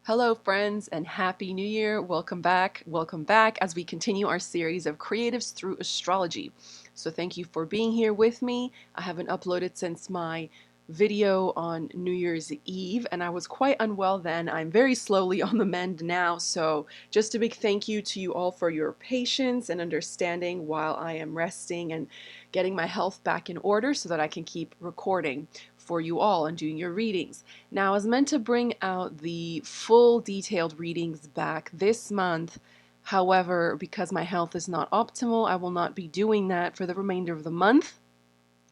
Hello, friends, and Happy New Year. Welcome back. Welcome back as we continue our series of Creatives Through Astrology. So, thank you for being here with me. I haven't uploaded since my video on New Year's Eve, and I was quite unwell then. I'm very slowly on the mend now. So, just a big thank you to you all for your patience and understanding while I am resting and getting my health back in order so that I can keep recording for you all and doing your readings. Now, I was meant to bring out the full detailed readings back this month. However, because my health is not optimal, I will not be doing that for the remainder of the month.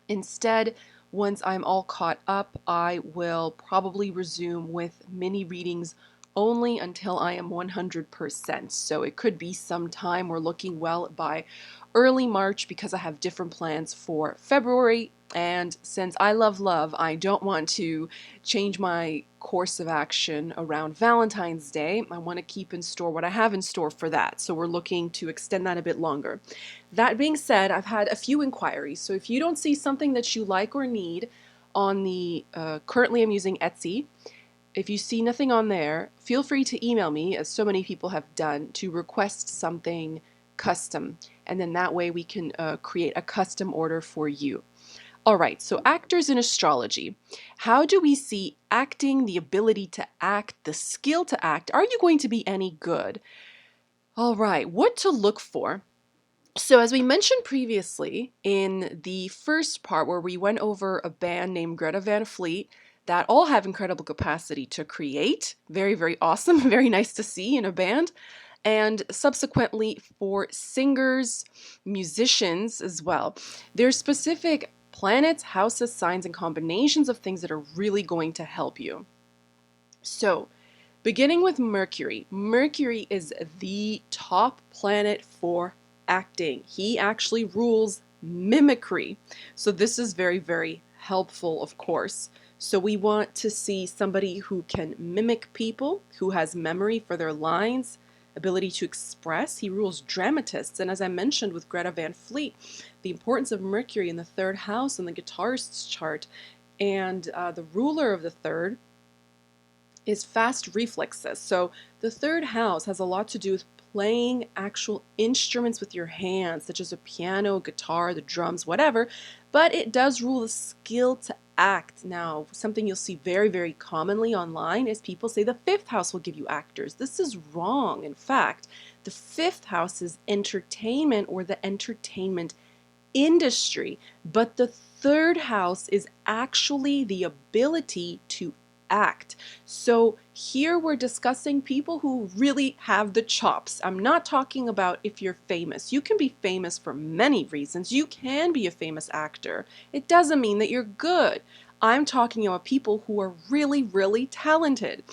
Instead, once I'm all caught up, I will probably resume with mini readings only until I am 100%. So it could be some time. We're looking well by early March because I have different plans for February. And since I love love, I don't want to change my course of action around Valentine's Day. I want to keep in store what I have in store for that. So we're looking to extend that a bit longer. That being said, I've had a few inquiries. So if you don't see something that you like or need on the, currently I'm using Etsy. If you see nothing on there, feel free to email me, as so many people have done, to request something custom. And then that way we can create a custom order for you. All right, so actors in astrology. How do we see acting, the ability to act, the skill to act? Are you going to be any good? All right, what to look for? So as we mentioned previously in the first part where we went over a band named Greta Van Fleet that all have incredible capacity to create, very, very awesome, very nice to see in a band, and subsequently for singers, musicians as well. There's specific planets, houses, signs, and combinations of things that are really going to help you. So, beginning with Mercury. Mercury is the top planet for acting. He actually rules mimicry. So this is very, very helpful, of course. So we want to see somebody who can mimic people, who has memory for their lines, ability to express. He rules dramatists. And as I mentioned with Greta Van Fleet, the importance of Mercury in the third house in the guitarist's chart, and the ruler of the third is fast reflexes. So the third house has a lot to do with playing actual instruments with your hands, such as a piano, guitar, the drums, whatever, but it does rule the skill to act. Now, something you'll see very, very commonly online is people say the fifth house will give you actors. This is wrong. In fact, the fifth house is entertainment or the entertainment industry, but the third house is actually the ability to act. So here we're discussing people who really have the chops. I'm not talking about if you're famous. You can be famous for many reasons. You can be a famous actor. It doesn't mean that you're good. I'm talking about people who are really, really talented.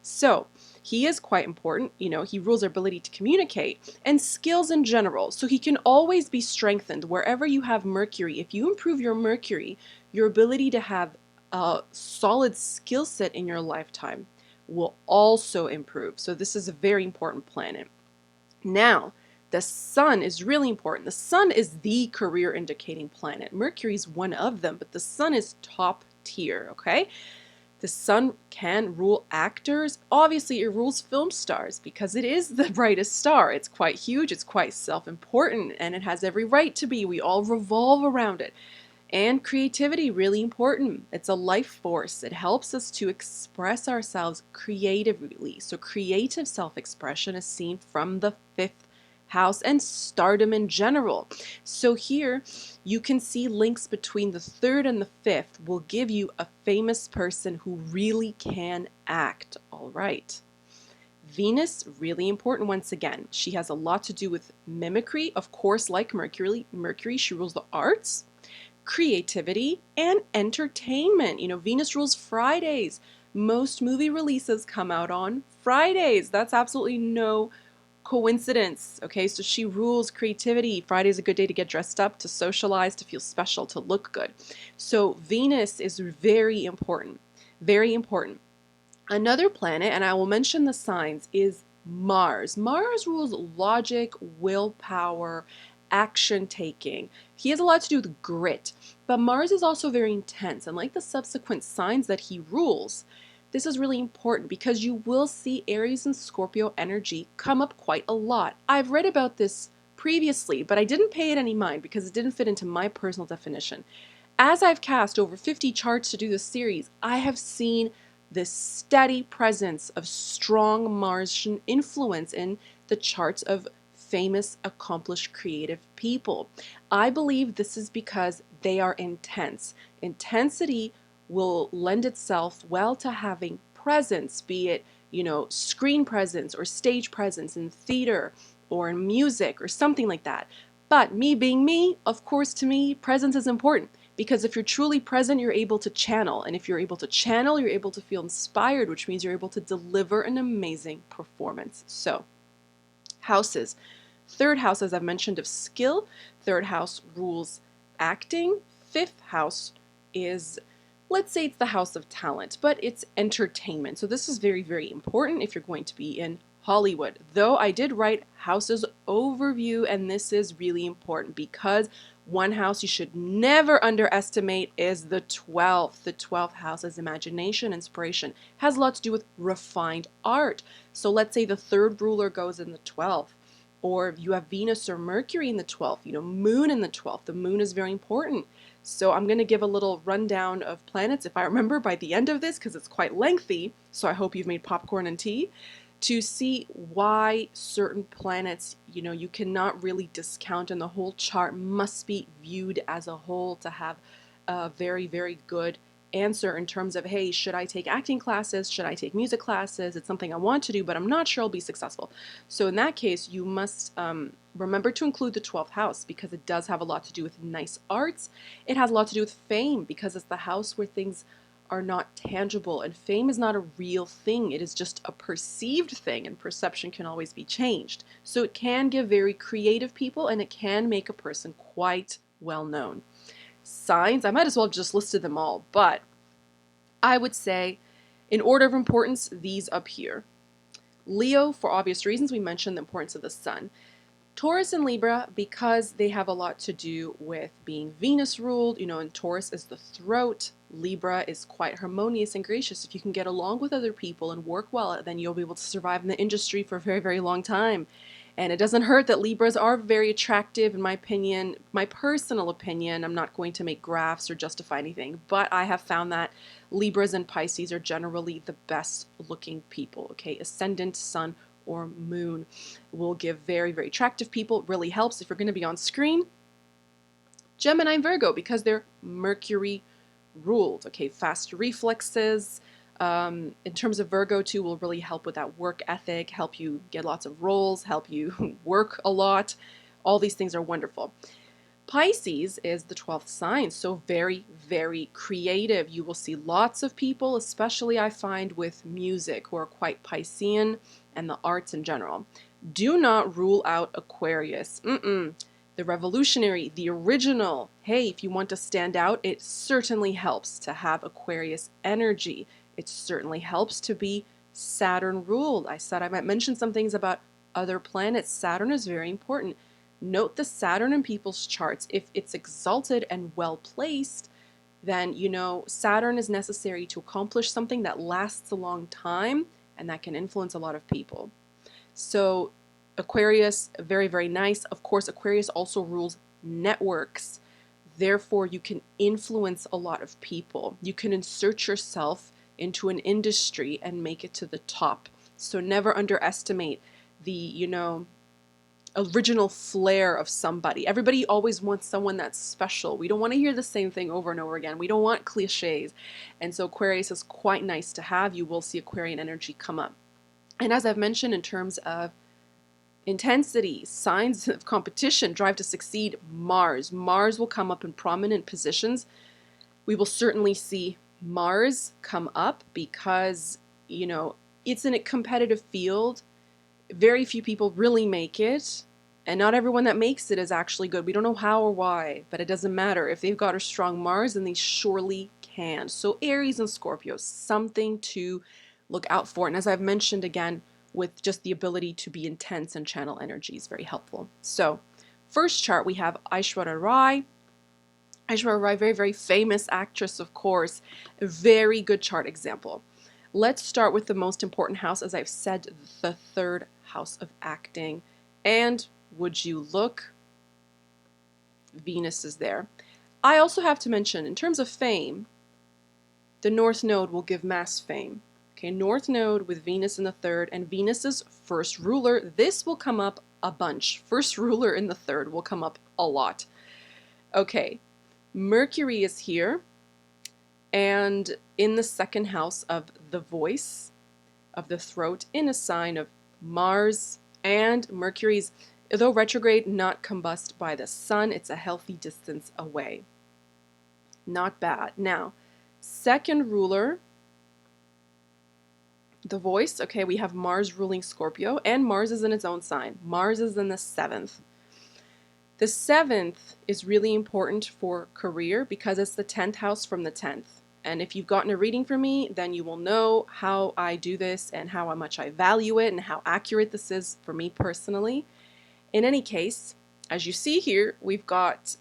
So he is quite important. You know, he rules our ability to communicate and skills in general. So he can always be strengthened wherever you have Mercury. If you improve your Mercury, your ability to have a solid skill set in your lifetime will also improve. So this is a very important planet. Now, the sun is really important. The sun is the career indicating planet. Mercury is one of them, but the sun is top tier, okay? The sun can rule actors. Obviously, it rules film stars because it is the brightest star. It's quite huge, it's quite self-important, and it has every right to be. We all revolve around it. And creativity, really important. It's a life force. It helps us to express ourselves creatively. So creative self-expression is seen from the fifth house and stardom in general. So here you can see links between the third and the fifth will give you a famous person who really can act. All right. Venus, really important once again. She has a lot to do with mimicry, of course, like Mercury. She rules the arts, creativity, and entertainment. You know, Venus rules Fridays. Most movie releases come out on Fridays. That's absolutely no coincidence. Okay, so she rules creativity. Friday's a good day to get dressed up, to socialize, to feel special, to look good. So Venus is very important. Very important. Another planet, and I will mention the signs, is Mars. Mars rules logic, willpower, action taking. He has a lot to do with grit, but Mars is also very intense, and like the subsequent signs that he rules, This is really important because you will see Aries and Scorpio energy come up quite a lot. I've read about this previously, but I didn't pay it any mind because it didn't fit into my personal definition. As I've cast over 50 charts to do this series, I have seen this steady presence of strong Martian influence in the charts of famous, accomplished, creative people. I believe this is because they are intense. Intensity will lend itself well to having presence, be it, screen presence or stage presence in theater or in music or something like that. But me being me, of course, to me, presence is important because if you're truly present, you're able to channel. And if you're able to channel, you're able to feel inspired, which means you're able to deliver an amazing performance. So, houses. Third house, as I've mentioned, of skill. Third house rules acting. Fifth house is, let's say it's the house of talent, but it's entertainment. So this is very, very important if you're going to be in Hollywood. Though I did write houses overview, and this is really important because one house you should never underestimate is the 12th. The 12th house is imagination, inspiration. Has a lot to do with refined art. So let's say the third ruler goes in the 12th. Or you have Venus or Mercury in the 12th, Moon in the 12th. The moon is very important. So I'm going to give a little rundown of planets, if I remember, by the end of this, because it's quite lengthy. So I hope you've made popcorn and tea to see why certain planets, you cannot really discount, and the whole chart must be viewed as a whole to have a very, very good answer in terms of, hey, should I take acting classes? Should I take music classes? It's something I want to do, but I'm not sure I'll be successful. So in that case, you must remember to include the 12th house because it does have a lot to do with nice arts. It has a lot to do with fame because it's the house where things are not tangible, and fame is not a real thing. It is just a perceived thing, and perception can always be changed. So it can give very creative people, and it can make a person quite well known. Signs, I might as well have just listed them all, but I would say in order of importance, these up here. Leo, for obvious reasons, we mentioned the importance of the sun. Taurus and Libra, because they have a lot to do with being Venus ruled, and Taurus is the throat. Libra is quite harmonious and gracious. If you can get along with other people and work well, then you'll be able to survive in the industry for a very, very long time. And it doesn't hurt that Libras are very attractive, in my opinion, my personal opinion. I'm not going to make graphs or justify anything, but I have found that Libras and Pisces are generally the best looking people, okay? Ascendant, sun, or moon will give very, very attractive people. It really helps if you're going to be on screen. Gemini and Virgo, because they're Mercury ruled, okay? Fast reflexes. In terms of Virgo too, will really help with that work ethic, help you get lots of roles, help you work a lot. All these things are wonderful. Pisces is the 12th sign, so very, very creative. You will see lots of people, especially I find with music, who are quite Piscean and the arts in general. Do not rule out Aquarius. The revolutionary, the original. Hey, if you want to stand out, it certainly helps to have Aquarius energy. It certainly helps to be Saturn ruled. I said I might mention some things about other planets. Saturn is very important. Note the Saturn in people's charts. If it's exalted and well placed, then Saturn is necessary to accomplish something that lasts a long time and that can influence a lot of people. So Aquarius, very, very nice. Of course, Aquarius also rules networks. Therefore, you can influence a lot of people. You can insert yourself into an industry and make it to the top. So never underestimate the, original flair of somebody. Everybody always wants someone that's special. We don't want to hear the same thing over and over again. We don't want cliches. And so Aquarius is quite nice to have. You will see Aquarian energy come up. And as I've mentioned, in terms of intensity, signs of competition, drive to succeed, Mars. Mars will come up in prominent positions. We will certainly see Mars come up because, it's in a competitive field. Very few people really make it, and not everyone that makes it is actually good. We don't know how or why, but it doesn't matter. If they've got a strong Mars, then they surely can. So Aries and Scorpio, something to look out for. And as I've mentioned again, with just the ability to be intense and channel energy is very helpful. So first chart, we have Aishwarya Rai. Aishwarya Rai, very, very famous actress, of course. A very good chart example. Let's start with the most important house, as I've said, the third house of acting. And would you look, Venus is there. I also have to mention, in terms of fame, the North Node will give mass fame. Okay, North Node with Venus in the third, and Venus's first ruler. This will come up a bunch. First ruler in the third will come up a lot. Okay, Mercury is here, and in the second house of the voice, of the throat, in a sign of Mars, and Mercury's, though retrograde, not combust by the sun. It's a healthy distance away. Not bad. Now, second ruler, the voice. Okay, we have Mars ruling Scorpio, and Mars is in its own sign. Mars is in the seventh. The seventh is really important for career because it's the 10th house from the 10th. And if you've gotten a reading from me, then you will know how I do this and how much I value it and how accurate this is for me personally. In any case, as you see here, we've got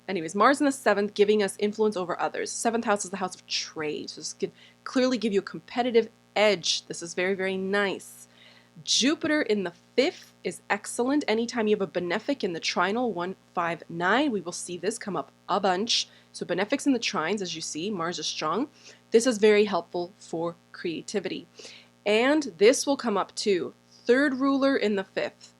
anyways, Mars in the seventh, giving us influence over others. Seventh house is the house of trade. So this could clearly give you a competitive edge. This is very, very nice. Jupiter in the fifth is excellent. Anytime you have a benefic in the trinal, 159, we will see this come up a bunch. So benefics in the trines, as you see, Mars is strong. This is very helpful for creativity. And this will come up too. Third ruler in the fifth.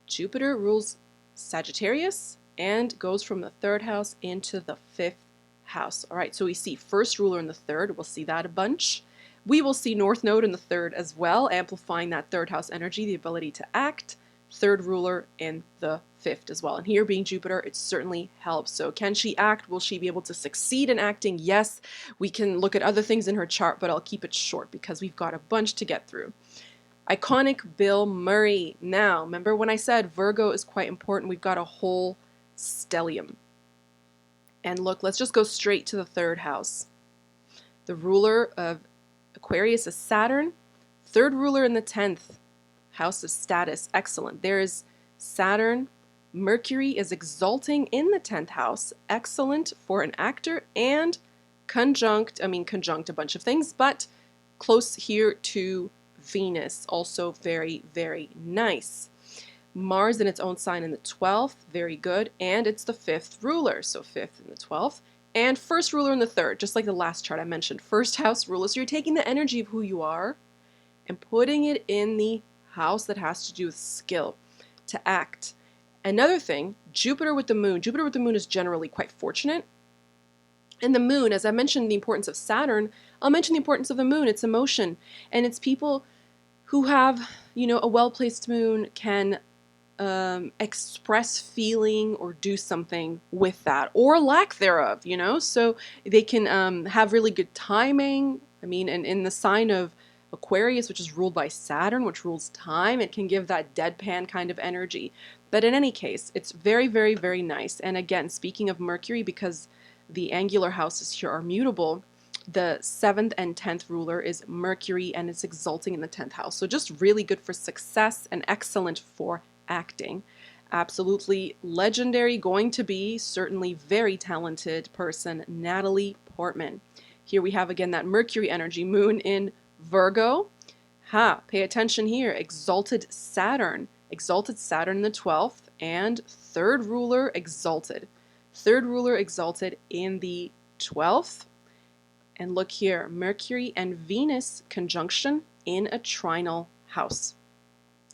Jupiter rules Sagittarius and goes from the third house into the fifth house. All right, so we see first ruler in the third. We'll see that a bunch. We will see North Node in the third as well, amplifying that third house energy, the ability to act. Third ruler in the fifth as well. And here being Jupiter, it certainly helps. So can she act? Will she be able to succeed in acting? Yes, we can look at other things in her chart, but I'll keep it short because we've got a bunch to get through. Iconic Bill Murray. Now, remember when I said Virgo is quite important? We've got a whole stellium. And look, let's just go straight to the third house. The ruler of Aquarius is Saturn. Third ruler in the 10th house of status. Excellent. There is Saturn. Mercury is exalting in the 10th house. Excellent for an actor. And conjunct a bunch of things, but close here to Venus. Also very, very nice. Mars in its own sign in the 12th. Very good. And it's the fifth ruler. So fifth in the 12th. And first ruler in the third, just like the last chart I mentioned. First house ruler. So you're taking the energy of who you are and putting it in the house that has to do with skill, to act. Another thing, Jupiter with the moon. Jupiter with the moon is generally quite fortunate. And the moon, as I mentioned the importance of Saturn, I'll mention the importance of the moon. It's emotion. And it's people who have, a well-placed moon can express feeling or do something with that, or lack thereof, so they can have really good timing. And in the sign of Aquarius, which is ruled by Saturn, which rules time, it can give that deadpan kind of energy. But in any case, it's very, very, very nice. And again, speaking of Mercury, because the angular houses here are mutable, the 7th and 10th ruler is Mercury, and it's exalting in the 10th house. So just really good for success and excellent for acting. Absolutely legendary, going to be certainly very talented person, Natalie Portman. Here we have again that Mercury energy, moon in Virgo. Pay attention here, exalted Saturn in the 12th, and third ruler exalted. Third ruler exalted in the 12th. And look here, Mercury and Venus conjunction in a trinal house.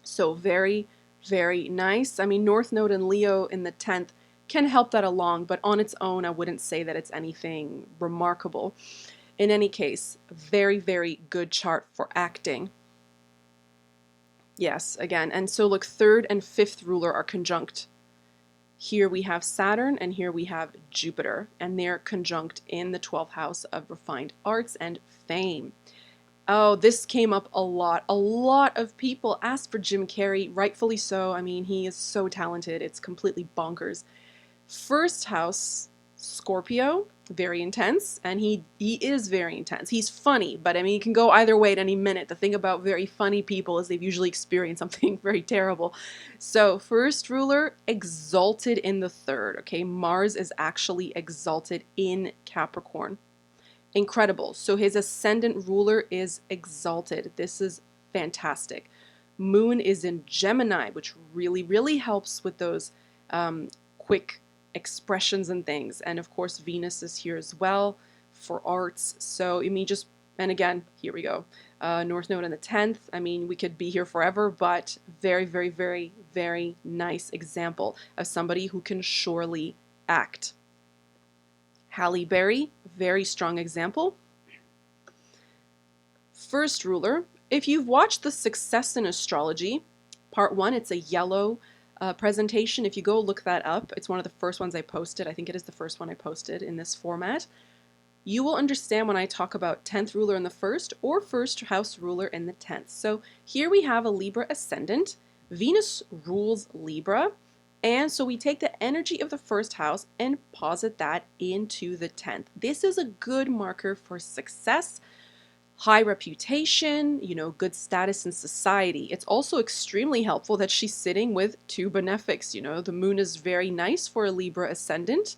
So very, very nice. North Node and Leo in the 10th can help that along, but on its own, I wouldn't say that it's anything remarkable. In any case, very, very good chart for acting. Yes, again, and so look, third and fifth ruler are conjunct. Here we have Saturn, and here we have Jupiter, and they're conjunct in the 12th house of refined arts and fame. Oh, this came up a lot. A lot of people asked for Jim Carrey, rightfully so. He is so talented. It's completely bonkers. First house, Scorpio, very intense, and he is very intense. He's funny, but he can go either way at any minute. The thing about very funny people is they've usually experienced something very terrible. So first ruler, exalted in the third. Okay, Mars is actually exalted in Capricorn. incredible. So his ascendant ruler is exalted. This is fantastic. Moon is in Gemini, which really, really helps with those quick expressions and things. And of course, Venus is here as well for arts. So, I mean, just, and again, here we go. North Node in the 10th. I mean, we could be here forever, but very, very, very, very nice example of somebody who can surely act. Halle Berry, very strong example. First ruler. If you've watched the Success in Astrology, part 1, it's a yellow presentation. If you go look that up, it's one of the first ones I posted. I think it is the first one I posted in this format. You will understand when I talk about 10th ruler in the first or first house ruler in the 10th. So here we have a Libra ascendant. Venus rules Libra. And so we take the energy of the first house and posit that into the 10th. This is a good marker for success, high reputation, you know, good status in society. It's also extremely helpful that she's sitting with 2 benefics. You know, the moon is very nice for a Libra ascendant,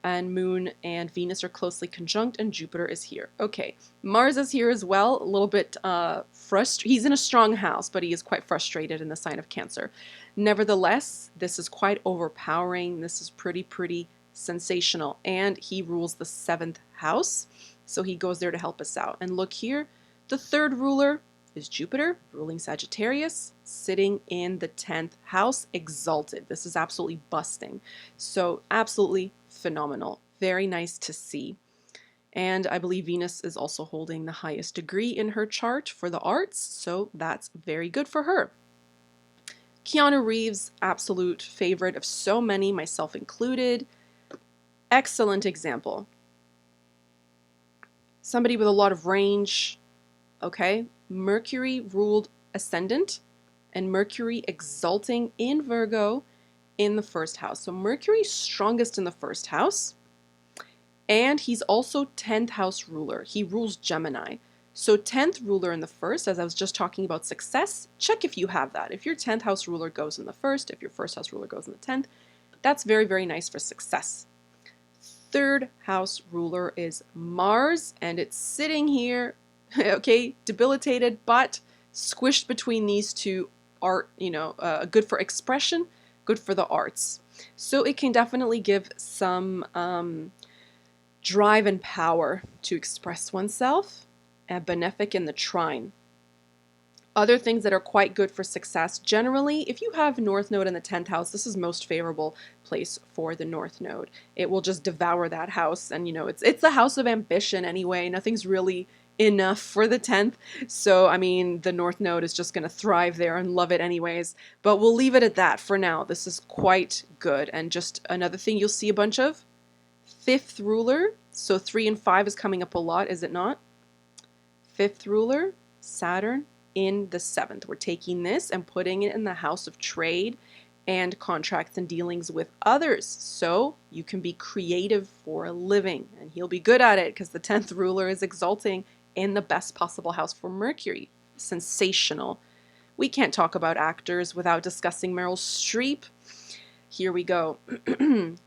and Moon and Venus are closely conjunct, and Jupiter is here. Okay, Mars is here as well, a little bit frustrated. He's in a strong house, but he is quite frustrated in the sign of Cancer. Nevertheless, this is quite overpowering. This is pretty sensational, and he rules the 7th house, so he goes there to help us out. And look here, the 3rd ruler is Jupiter, ruling Sagittarius, sitting in the 10th house, exalted. This is absolutely busting. So absolutely phenomenal. Very nice to see. And I believe Venus is also holding the highest degree in her chart for the arts, so that's very good for her. Keanu Reeves, absolute favorite of so many, myself included. Excellent example. Somebody with a lot of range, okay? Mercury ruled ascendant and Mercury exalting in Virgo in the 1st house. So Mercury's strongest in the 1st house, and he's also 10th house ruler. He rules Gemini. So 10th ruler in the 1st, as I was just talking about success, check if you have that. If your 10th house ruler goes in the 1st, if your 1st house ruler goes in the 10th, that's very, very nice for success. 3rd house ruler is Mars, and it's sitting here, okay, debilitated, but squished between these 2 art, you know, good for expression, good for the arts. So it can definitely give some drive and power to express oneself, and benefic in the trine. Other things that are quite good for success, generally, if you have North Node in the 10th house, this is most favorable place for the North Node. It will just devour that house, and you know, it's the house of ambition anyway. Nothing's really enough for the 10th. So, I mean, the North Node is just going to thrive there and love it anyways. But we'll leave it at that for now. This is quite good. And just another thing you'll see a bunch of, 5th ruler. So 3 and 5 is coming up a lot, is it not? 5th ruler, Saturn in the 7th. We're taking this and putting it in the house of trade and contracts and dealings with others. So you can be creative for a living, and he'll be good at it because the 10th ruler is exalting in the best possible house for Mercury. Sensational. We can't talk about actors without discussing Meryl Streep. Here we go.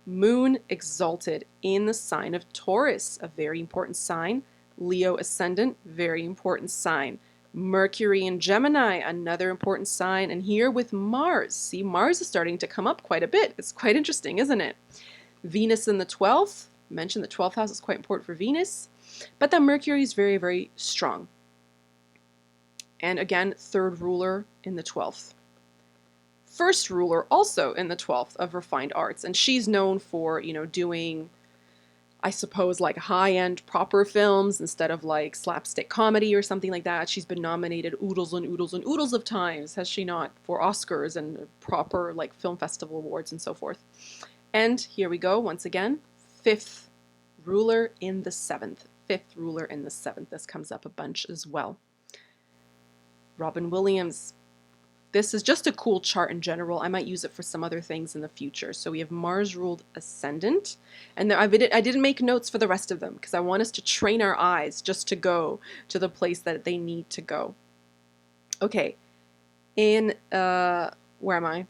Moon exalted in the sign of Taurus, a very important sign. Leo ascendant, very important sign. Mercury in Gemini, another important sign. And here with Mars, see, Mars is starting to come up quite a bit. It's quite interesting, isn't it? Venus in the 12th. I mentioned the 12th house is quite important for Venus. But then Mercury is very, very strong. And again, 3rd ruler in the 12th. 1st ruler also in the 12th of refined arts. And she's known for, you know, doing, I suppose, like high-end proper films instead of like slapstick comedy or something like that. She's been nominated oodles and oodles and oodles of times, has she not, for Oscars and proper like film festival awards and so forth. And here we go once again, 5th ruler in the 7th. 5th ruler in the 7th. This comes up a bunch as well. Robin Williams. This is just a cool chart in general. I might use it for some other things in the future. So we have Mars ruled ascendant. And there, I didn't make notes for the rest of them because I want us to train our eyes just to go to the place that they need to go. Okay. In, where am I?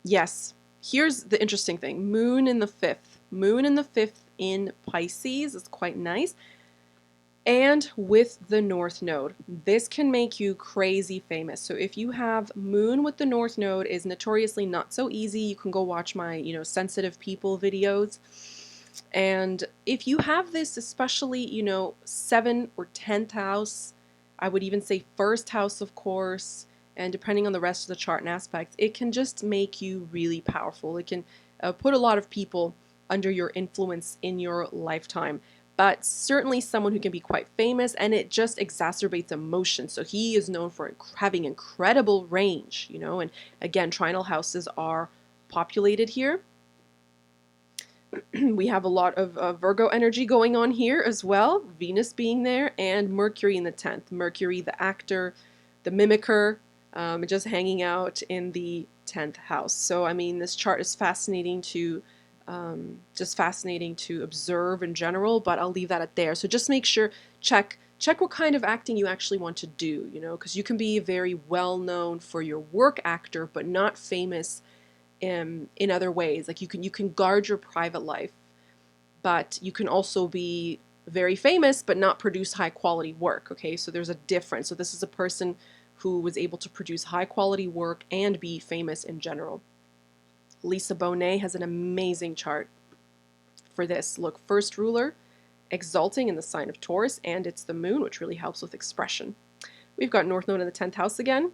Yes. Here's the interesting thing. Moon in the 5th. Moon in the 5th in Pisces is quite nice. And with the North Node, this can make you crazy famous. So if you have Moon with the North Node, is notoriously not so easy. You can go watch my, sensitive people videos. And if you have this, especially, 7th or 10th house, I would even say first house, of course, and depending on the rest of the chart and aspects, it can just make you really powerful. It can put a lot of people under your influence in your lifetime. But certainly someone who can be quite famous, and it just exacerbates emotion. So he is known for having incredible range, and again, trinal houses are populated here. We have a lot of Virgo energy going on here as well, Venus being there, and Mercury in the 10th. Mercury, the actor, the mimicker, just hanging out in the 10th house. So, I mean, this chart is fascinating to just fascinating to observe in general, but I'll leave that at there. So just make sure, check what kind of acting you actually want to do, because you can be very well known for your work actor, but not famous in other ways. Like you can guard your private life, but you can also be very famous but not produce high quality work. Okay, so there's a difference. So this is a person who was able to produce high quality work and be famous in general. Lisa Bonet has an amazing chart for this. Look, first ruler, exalting in the sign of Taurus, and it's the moon, which really helps with expression. We've got North Node in the 10th house again,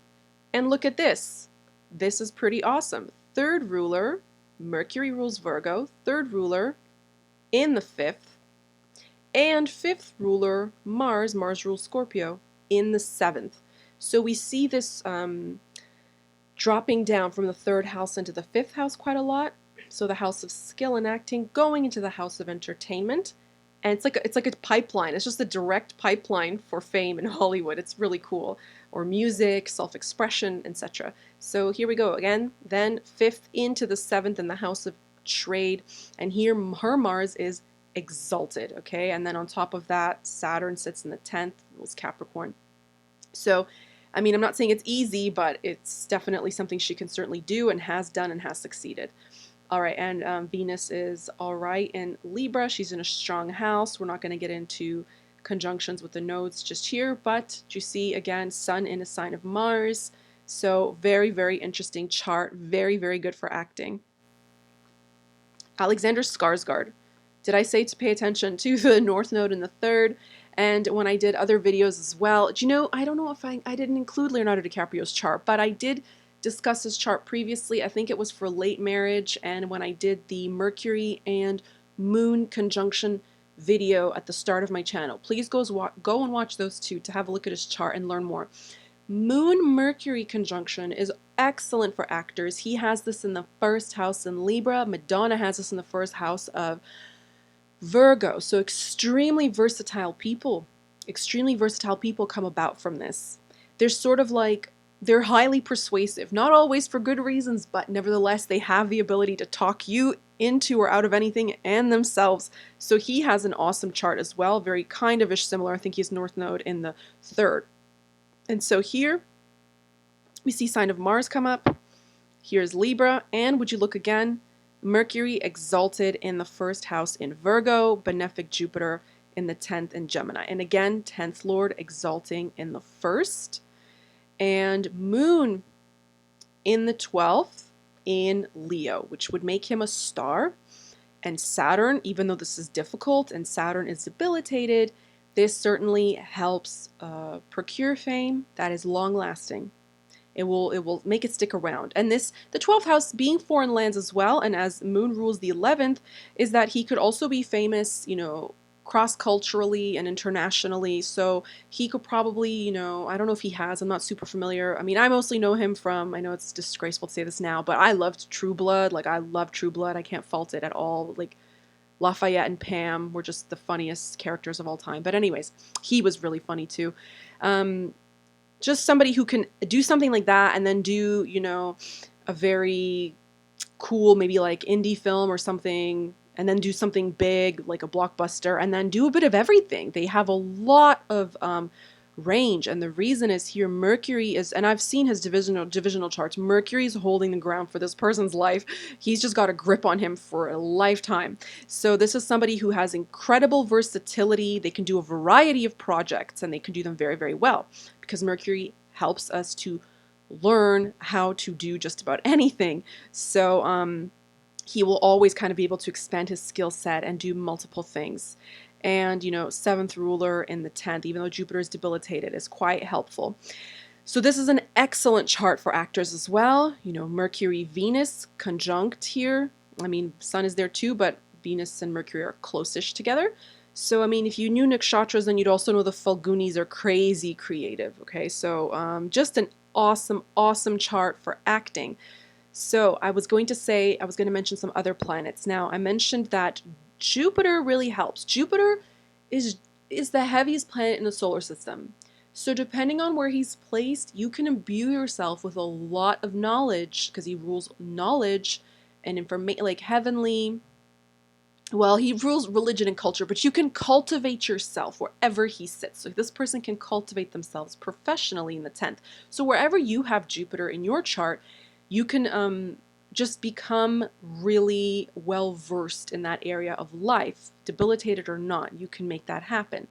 and look at this. This is pretty awesome. Third ruler, Mercury rules Virgo, third ruler in the 5th, and fifth ruler, Mars rules Scorpio, in the 7th. So we see this dropping down from the 3rd house into the 5th house quite a lot. So the house of skill and acting going into the house of entertainment. And it's like a pipeline. It's just a direct pipeline for fame in Hollywood. It's really cool. Or music, self-expression, etc. So here we go again. Then 5th into the 7th in the house of trade. And here her Mars is exalted, okay? And then on top of that, Saturn sits in the 10th, rules Capricorn. So I mean, I'm not saying it's easy, but it's definitely something she can certainly do and has done and has succeeded. All right, and Venus is all right in Libra. She's in a strong house. We're not going to get into conjunctions with the nodes just here, but you see, again, Sun in a sign of Mars. So very, very interesting chart. Very, very good for acting. Alexander Skarsgard. Did I say to pay attention to the North Node in the 3rd? And when I did other videos as well, do you know, I don't know if I didn't include Leonardo DiCaprio's chart, but I did discuss his chart previously. I think it was for late marriage, and when I did the Mercury and Moon conjunction video at the start of my channel. Please go and watch those two to have a look at his chart and learn more. Moon-Mercury conjunction is excellent for actors. He has this in the 1st house in Libra. Madonna has this in the 1st house of Virgo. So extremely versatile people come about from this. They're sort of like, they're highly persuasive, not always for good reasons, but nevertheless they have the ability to talk you into or out of anything and themselves. So he has an awesome chart as well, very kind of ish similar. I think he's North Node in the 3rd. And so here we see sign of Mars come up. Here's Libra, and would you look again? Mercury exalted in the 1st house in Virgo, benefic Jupiter in the 10th in Gemini. And again, 10th Lord exalting in the 1st. And Moon in the 12th in Leo, which would make him a star. And Saturn, even though this is difficult and Saturn is debilitated, this certainly helps procure fame that is long-lasting. It will make it stick around. And the 12th house being foreign lands as well, and as Moon rules the 11th, is that he could also be famous, cross-culturally and internationally. So he could probably, I don't know if he has, I'm not super familiar. I mean, I mostly know him from, I know it's disgraceful to say this now, but I loved True Blood. Like, I love True Blood. I can't fault it at all. Like, Lafayette and Pam were just the funniest characters of all time. But anyways, he was really funny too. Just somebody who can do something like that and then do, a very cool, maybe like indie film or something, and then do something big like a blockbuster, and then do a bit of everything. They have a lot of range. And the reason is here Mercury is, and I've seen his divisional charts, Mercury is holding the ground for this person's life. He's just got a grip on him for a lifetime. So this is somebody who has incredible versatility. They can do a variety of projects and they can do them very, very well, because Mercury helps us to learn how to do just about anything. So he will always kind of be able to expand his skill set and do multiple things. And, you know, 7th ruler in the 10th, even though Jupiter is debilitated, is quite helpful. So this is an excellent chart for actors as well. You know, Mercury, Venus conjunct here. I mean, Sun is there too, but Venus and Mercury are close-ish together. So, I mean, if you knew nakshatras, then you'd also know the Falgunis are crazy creative, okay? So just an awesome, awesome chart for acting. So I was going to mention some other planets. Now, I mentioned that Jupiter really helps. Jupiter is the heaviest planet in the solar system. So depending on where he's placed, you can imbue yourself with a lot of knowledge, because he rules knowledge and information, like heavenly. Well, he rules religion and culture, but you can cultivate yourself wherever he sits. So this person can cultivate themselves professionally in the 10th. So wherever you have Jupiter in your chart, you can just become really well versed in that area of life, debilitated or not. You can make that happen.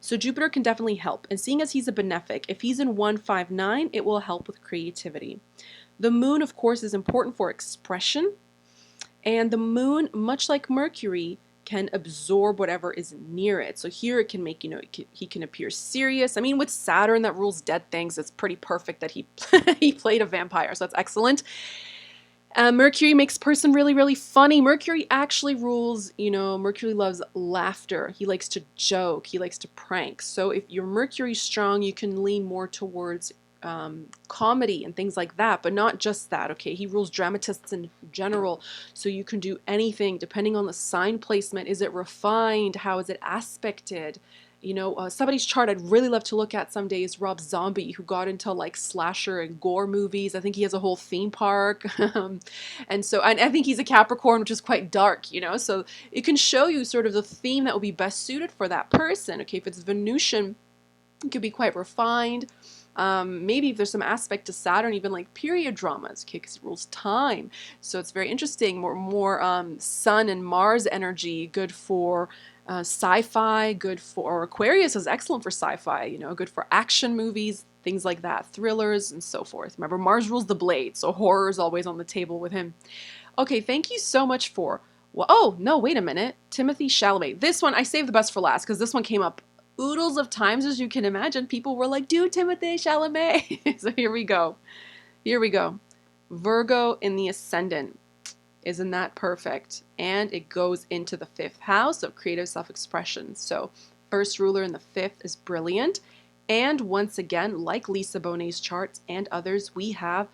So Jupiter can definitely help. And seeing as he's a benefic, if he's in 159, it will help with creativity. The moon, of course, is important for expression. And the moon, much like Mercury, can absorb whatever is near it. So here it can make, you know, he can appear serious. I mean, with Saturn that rules dead things, it's pretty perfect that he he played a vampire, so that's excellent. Mercury makes person really, really funny. Mercury actually rules, you know, Mercury loves laughter. He likes to joke. He likes to prank. So if your Mercury's strong, you can lean more towards comedy and things like that, but not just that, okay? He rules dramatists in general, so you can do anything depending on the sign placement. Is it refined? How is it aspected? You know, somebody's chart I'd really love to look at someday is Rob Zombie, who got into like slasher and gore movies. I think he has a whole theme park. And so I think he's a Capricorn, which is quite dark, you know, so it can show you sort of the theme that will be best suited for that person. Okay, if it's Venusian, it could be quite refined. Maybe if there's some aspect to Saturn, even like period dramas, okay, because it rules time. So it's very interesting. More Sun and Mars energy, good for sci-fi, good for Aquarius is excellent for sci-fi, you know, good for action movies, things like that, thrillers and so forth. Remember, Mars rules the blade, so horror is always on the table with him. Okay, thank you so much for, well, oh, no, wait a minute. Timothée Chalamet. This one, I saved the best for last because this one came up oodles of times, as you can imagine. People were like, do Timothée Chalamet. So here we go. Here we go. Virgo in the ascendant. Isn't that perfect? And it goes into the 5th house of creative self-expression. So first ruler in the 5th is brilliant. And once again, like Lisa Bonet's charts and others, we have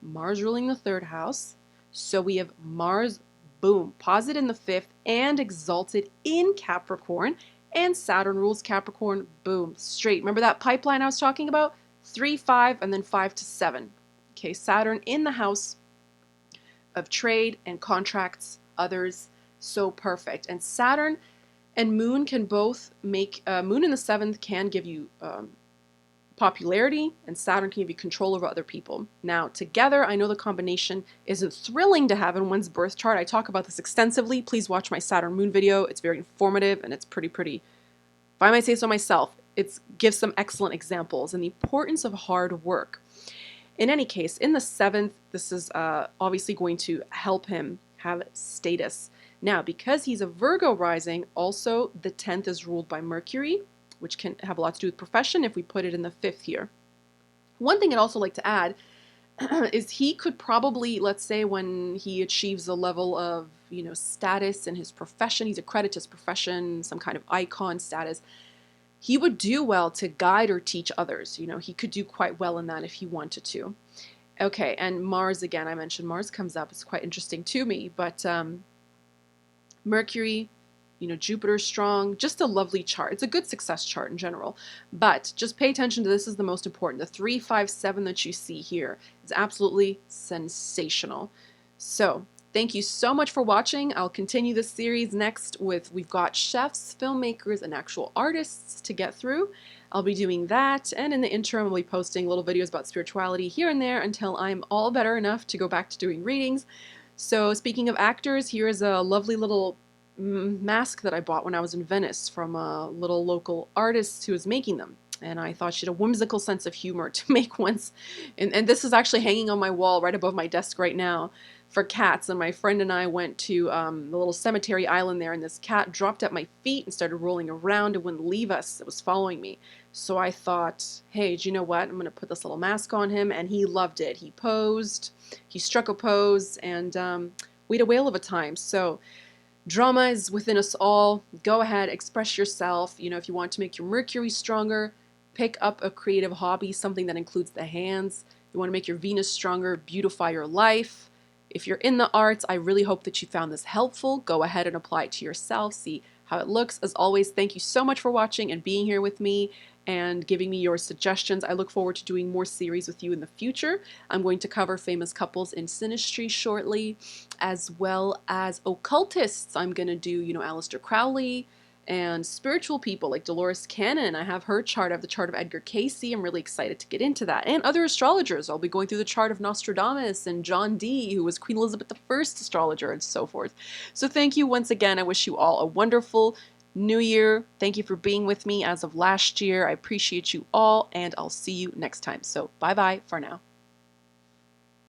Mars ruling the 3rd house. So we have Mars, boom, posited in the 5th and exalted in Capricorn. And Saturn rules Capricorn, boom, straight. Remember that pipeline I was talking about? 3, 5, and then 5 to 7. Okay, Saturn in the house of trade and contracts, others, so perfect. And Saturn and Moon can both make, Moon in the 7th can give you popularity, and Saturn can give you control over other people. Now, together, I know the combination isn't thrilling to have in one's birth chart. I talk about this extensively. Please watch my Saturn Moon video. It's very informative, and it's pretty, if I might say so myself, it gives some excellent examples and the importance of hard work. In any case, in the 7th, this is obviously going to help him have status. Now, because he's a Virgo rising, also the 10th is ruled by Mercury, which can have a lot to do with profession if we put it in the 5th here. One thing I'd also like to add is he could probably, let's say when he achieves a level of, you know, status in his profession, he's accredited to his profession, some kind of icon status, he would do well to guide or teach others. You know, he could do quite well in that if he wanted to. Okay, and Mars, again, I mentioned Mars comes up. It's quite interesting to me, but Mercury, you know, Jupiter's strong, just a lovely chart. It's a good success chart in general, but just pay attention to this is the most important. The 3, 5, 7 that you see here is absolutely sensational. So thank you so much for watching. I'll continue this series next with, we've got chefs, filmmakers, and actual artists to get through. I'll be doing that, and in the interim I'll be posting little videos about spirituality here and there until I'm all better enough to go back to doing readings. So speaking of actors, here is a lovely little mask that I bought when I was in Venice from a little local artist who was making them. And I thought she had a whimsical sense of humor to make ones. And this is actually hanging on my wall right above my desk right now for cats. And my friend and I went to the little cemetery island there, and this cat dropped at my feet and started rolling around and wouldn't leave us. It was following me. So I thought, hey, do you know what? I'm going to put this little mask on him. And he loved it. He posed, he struck a pose, and we had a whale of a time. So drama is within us all. Go ahead, express yourself. You know, if you want to make your Mercury stronger, pick up a creative hobby, something that includes the hands. You want to make your Venus stronger, beautify your life. If you're in the arts, I really hope that you found this helpful. Go ahead and apply it to yourself. See how it looks. As always, thank you so much for watching and being here with me and giving me your suggestions. I look forward to doing more series with you in the future. I'm going to cover famous couples in synastry shortly, as well as occultists. I'm going to do, Aleister Crowley, and spiritual people like Dolores Cannon. I have her chart. I have the chart of Edgar Cayce. I'm really excited to get into that. And other astrologers. I'll be going through the chart of Nostradamus and John Dee, who was Queen Elizabeth I astrologer, and so forth. So thank you once again. I wish you all a wonderful New Year. Thank you for being with me as of last year. I appreciate you all, and I'll see you next time. So bye-bye for now.